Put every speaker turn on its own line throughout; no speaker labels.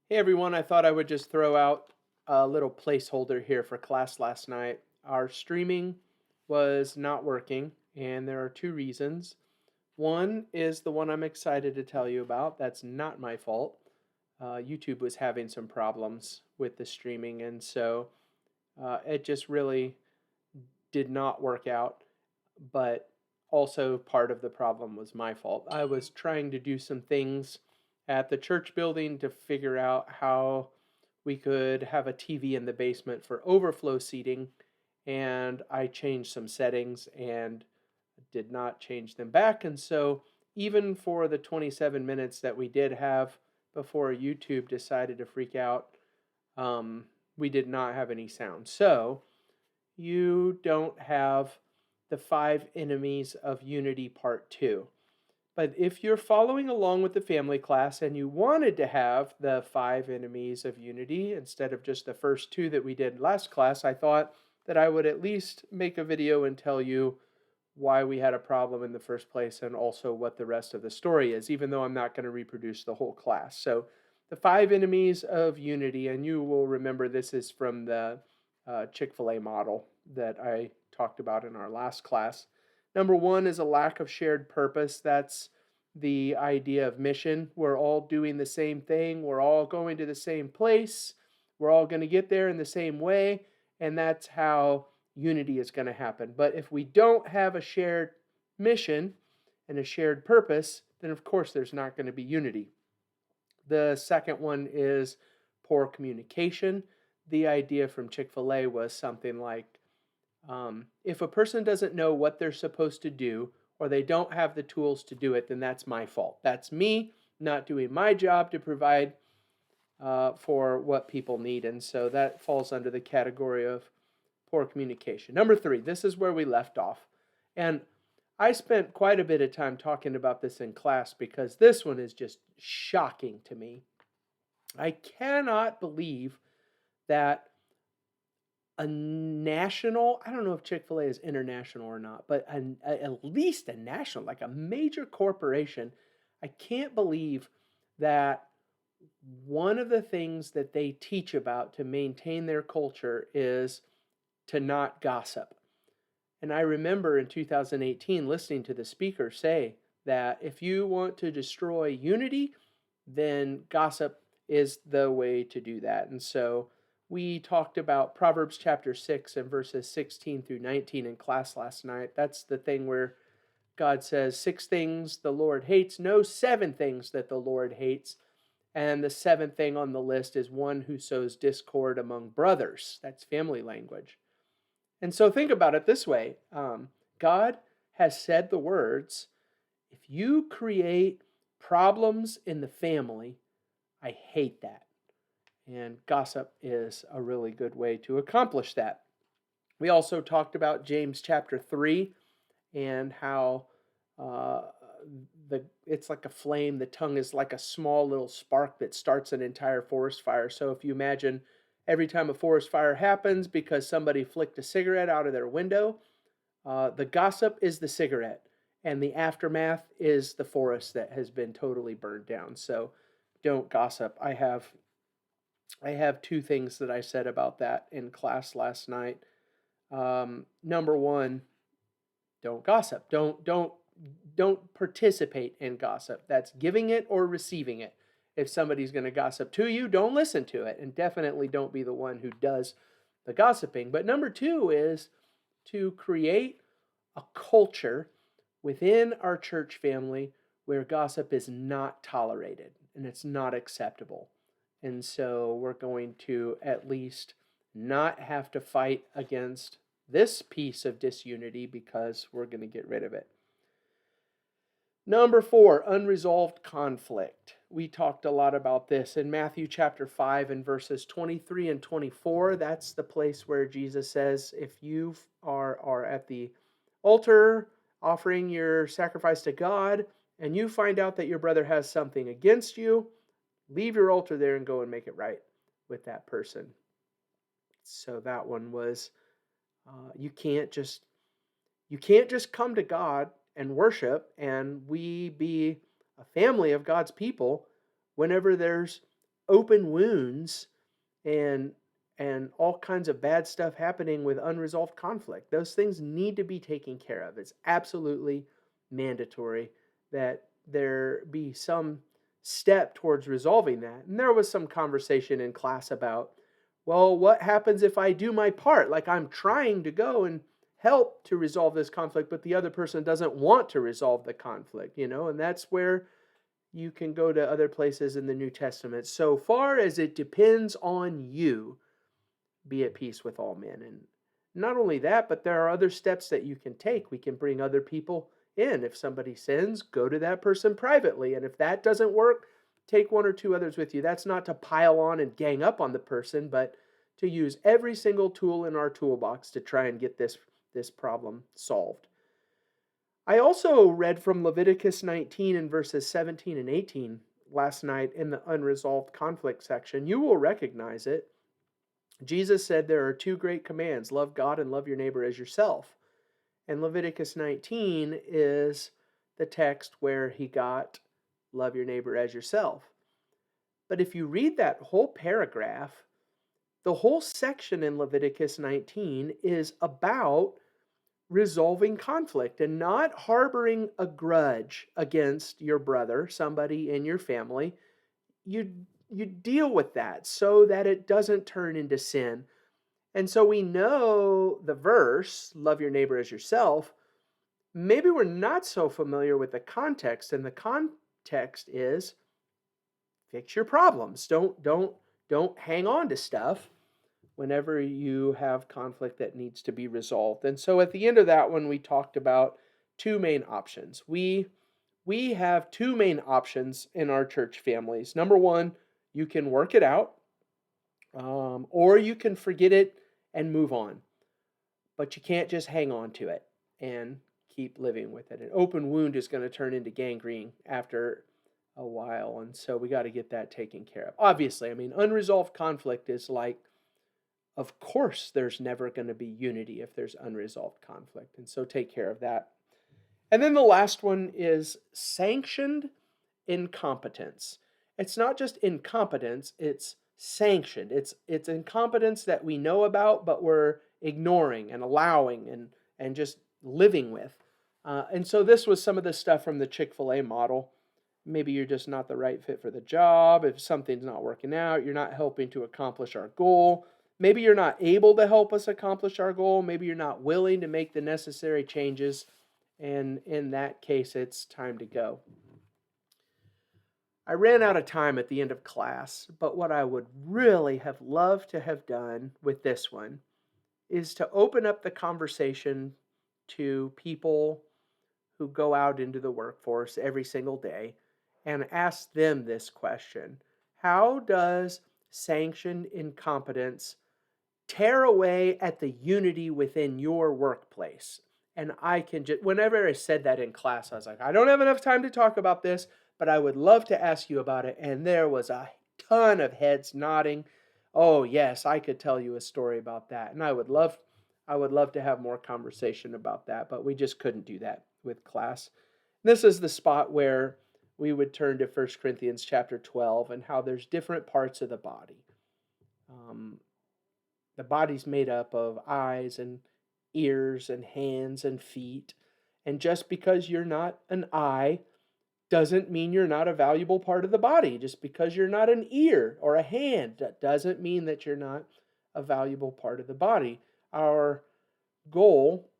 Hey everyone, I thought I would just throw out a little placeholder here for class last night. Our streaming was not working, and there are two reasons. One is the one I'm excited to tell you about. That's not my fault. YouTube was having some problems with the streaming, and so it just really did not work out. But also, part of the problem was my fault. I was trying to do some things at the church building to figure out how we could have a TV in the basement for overflow seating, and I changed some settings and did not change them back. And so, even for the 27 minutes that we did have before YouTube decided to freak out, we did not have any sound. So, you don't have the five enemies of unity part two. But if you're following along with the family class and you wanted to have the five enemies of unity instead of just the first two that we did last class, I thought that I would at least make a video and tell you why we had a problem in the first place and also what the rest of the story is, even though I'm not going to reproduce the whole class. So, the five enemies of unity, and you will remember this is from the Chick-fil-A model that I talked about in our last class. Number one is a lack of shared purpose. That's the idea of mission. We're all doing the same thing, we're all going to the same place, we're all going to get there in the same way, and that's how unity is going to happen. But if we don't have a shared mission and a shared purpose, then of course there's not going to be unity. The second one is poor communication. The idea from Chick-fil-A was something like if a person doesn't know what they're supposed to do or they don't have the tools to do it, then that's my fault. That's me not doing my job to provide for what people need. And so that falls under the category of poor communication. Number three, this is where we left off. And I spent quite a bit of time talking about this in class because this one is just shocking to me. I cannot believe that a national, I don't know if Chick-fil-A is international or not, but at least a national, like a major corporation, I can't believe that one of the things that they teach about to maintain their culture is to not gossip. And I remember in 2018 listening to the speaker say that if you want to destroy unity, then gossip is the way to do that. And so we talked about Proverbs chapter 6 and verses 16 through 19 in class last night. That's the thing where God says, six things the Lord hates, no, seven things that the Lord hates. And the seventh thing on the list is one who sows discord among brothers. That's family language. And so think about it this way God has said the words, if you create problems in the family, I hate that. And gossip is a really good way to accomplish that. We also talked about James chapter 3 and how uh, it's like a flame. The tongue is like a small little spark that starts an entire forest fire. So if you imagine every time a forest fire happens because somebody flicked a cigarette out of their window, the gossip is the cigarette, and the aftermath is the forest that has been totally burned down. So don't gossip. I have two things that I said about that in class last night. Number one, don't gossip. Don't participate in gossip. That's giving it or receiving it. If somebody's going to gossip to you, don't listen to it, and definitely don't be the one who does the gossiping. But number two is to create a culture within our church family where gossip is not tolerated and it's not acceptable. And so we're going to at least not have to fight against this piece of disunity because we're going to get rid of it. Number four, unresolved conflict. We talked a lot about this in Matthew chapter 5 and verses 23 and 24. That's the place where Jesus says, if you are at the altar offering your sacrifice to God and you find out that your brother has something against you, leave your altar there and go and make it right with that person. So that one was you can't just come to God and worship and we be a family of God's people whenever there's open wounds and all kinds of bad stuff happening with unresolved conflict. Those things need to be taken care of. It's absolutely mandatory that there be some step towards resolving that. And there was some conversation in class about, well, what happens if I do my part? Like I'm trying to go and help to resolve this conflict, but the other person doesn't want to resolve the conflict, and that's where you can go to other places in the New Testament. So far as it depends on you, be at peace with all men. And not only that, but there are other steps that you can take. We can bring other people in. If somebody sins, go to that person privately. And if that doesn't work, take one or two others with you. That's not to pile on and gang up on the person, but to use every single tool in our toolbox to try and get this problem solved. I also read from Leviticus 19 and verses 17 and 18 last night in the unresolved conflict section. You will recognize it. Jesus said there are two great commands: love God and love your neighbor as yourself. And Leviticus 19 is the text where he got love your neighbor as yourself. But if you read that whole paragraph, the whole section in Leviticus 19 is about resolving conflict and not harboring a grudge against your brother, somebody in your family. You deal with that so that it doesn't turn into sin. And so we know the verse, love your neighbor as yourself. Maybe we're not so familiar with the context, and the context is fix your problems. Don't hang on to stuff whenever you have conflict that needs to be resolved. And so at the end of that one, we talked about two main options. We have two main options in our church families. Number one, you can work it out, or you can forget it and move on. But you can't just hang on to it and keep living with it. An open wound is going to turn into gangrene after a while, and so we got to get that taken care of. Obviously, unresolved conflict is like, of course, there's never going to be unity if there's unresolved conflict, and so take care of that. And then the last one is sanctioned incompetence. It's not just incompetence, it's sanctioned. It's incompetence that we know about, but we're ignoring and allowing and just living with. And so this was some of the stuff from the Chick-fil-A model. Maybe you're just not the right fit for the job. If something's not working out, you're not helping to accomplish our goal. Maybe you're not able to help us accomplish our goal. Maybe you're not willing to make the necessary changes. And in that case, it's time to go. I ran out of time at the end of class, but what I would really have loved to have done with this one is to open up the conversation to people who go out into the workforce every single day and ask them this question: how does sanctioned incompetence tear away at the unity within your workplace? And I can just, whenever I said that in class, I was like, I don't have enough time to talk about this, but I would love to ask you about it. And there was a ton of heads nodding. Oh yes, I could tell you a story about that. And I would love to have more conversation about that, but we just couldn't do that with class. This is the spot where we would turn to 1 Corinthians chapter 12 and how there's different parts of the body. The body's made up of eyes and ears and hands and feet. And just because you're not an eye doesn't mean you're not a valuable part of the body. Just because you're not an ear or a hand, that doesn't mean that you're not a valuable part of the body. Our goal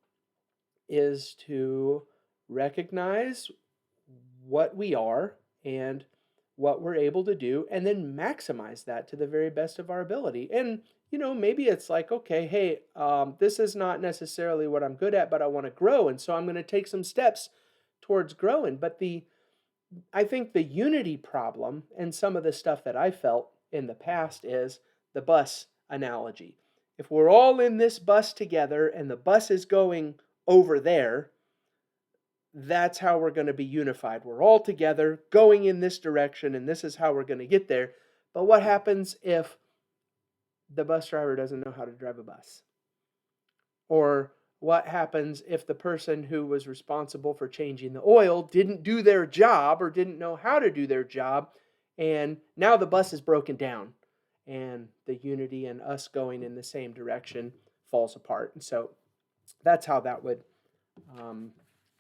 is to recognize what we are and what we're able to do, and then maximize that to the very best of our ability. And maybe it's like, okay, hey, this is not necessarily what I'm good at, but I want to grow, and so I'm going to take some steps towards growing. But I think the unity problem and some of the stuff that I felt in the past is the bus analogy. If we're all in this bus together and the bus is going over there, that's how we're going to be unified. We're all together going in this direction, and this is how we're going to get there. But what happens if the bus driver doesn't know how to drive a bus? Or what happens if the person who was responsible for changing the oil didn't do their job or didn't know how to do their job And now the bus is broken down, and the unity and us going in the same direction falls apart. And so that's how that would um,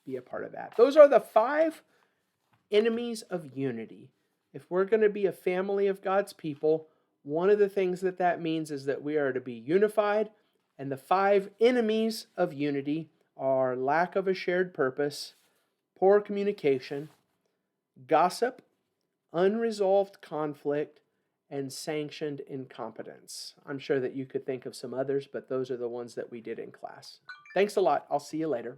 be a part of that. Those are the 5 enemies of unity. If we're going to be a family of God's people, one of the things that that means is that we are to be unified. And the 5 enemies of unity are lack of a shared purpose, poor communication, gossip, unresolved conflict, and sanctioned incompetence. I'm sure that you could think of some others, but those are the ones that we did in class. Thanks a lot. I'll see you later.